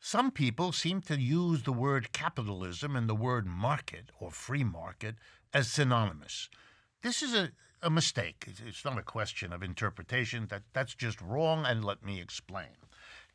Some people seem to use the word capitalism and the word market or free market as synonymous. This is a mistake. It's not a question of interpretation. That's just wrong, and let me explain.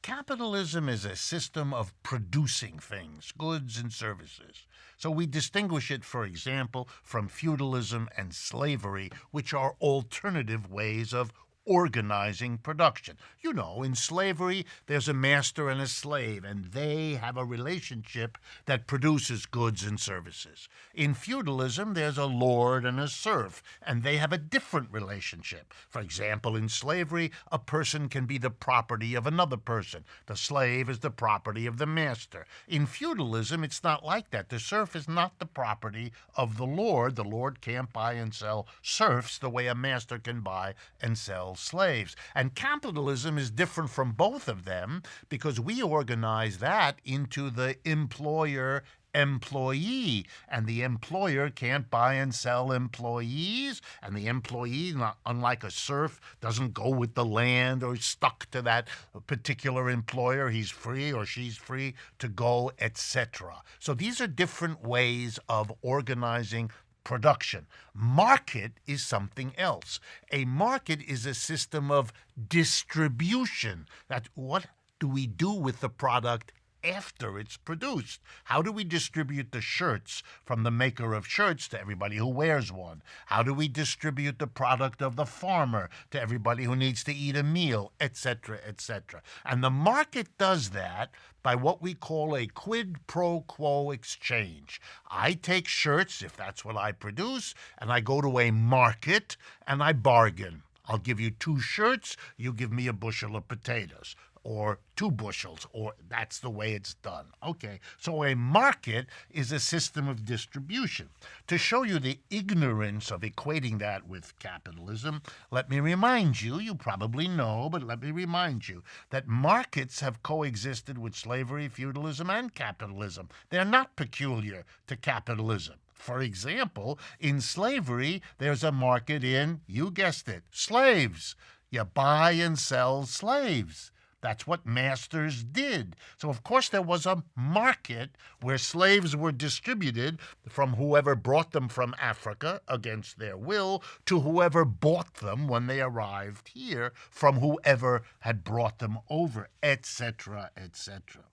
Capitalism is a system of producing things, goods and services. So we distinguish it, for example, from feudalism and slavery, which are alternative ways of organizing production. You know, in slavery, there's a master and a slave, and they have a relationship that produces goods and services. In feudalism, there's a lord and a serf, and they have a different relationship. For example, in slavery, a person can be the property of another person. The slave is the property of the master. In feudalism, it's not like that. The serf is not the property of the lord. The lord can't buy and sell serfs the way a master can buy and sell slaves. And capitalism is different from both of them because we organize that into the employer-employee, and the employer can't buy and sell employees, and the employee, unlike a serf, doesn't go with the land or is stuck to that particular employer. He's free or she's free to go, etc. So these are different ways of organizing production. Market is something else. A market is a system of distribution. What do we do with the product after it's produced? How do we distribute the shirts from the maker of shirts to everybody who wears one? How do we distribute the product of the farmer to everybody who needs to eat a meal, etc., etc.? And the market does that by what we call a quid pro quo exchange. I take shirts, if that's what I produce, and I go to a market and I bargain. I'll give you 2 shirts, you give me a bushel of potatoes, or 2 bushels, or that's the way it's done. Okay, so a market is a system of distribution. To show you the ignorance of equating that with capitalism, let me remind you, you probably know, but let me remind you, that markets have coexisted with slavery, feudalism, and capitalism. They're not peculiar to capitalism. For example, in slavery, there's a market in, you guessed it, slaves. You buy and sell slaves. That's what masters did. So, of course, there was a market where slaves were distributed from whoever brought them from Africa against their will to whoever bought them when they arrived here from whoever had brought them over, etc., etc.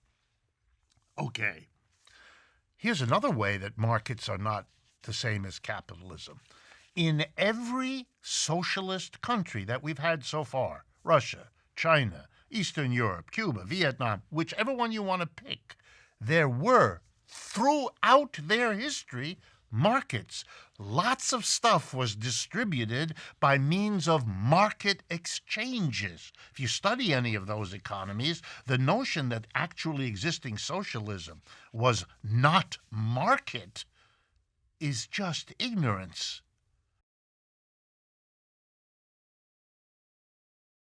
Okay. Here's another way that markets are not the same as capitalism. In every socialist country that we've had so far, Russia, China, Eastern Europe, Cuba, Vietnam, whichever one you want to pick, there were, throughout their history, markets. Lots of stuff was distributed by means of market exchanges. If you study any of those economies, the notion that actually existing socialism was not market is just ignorance.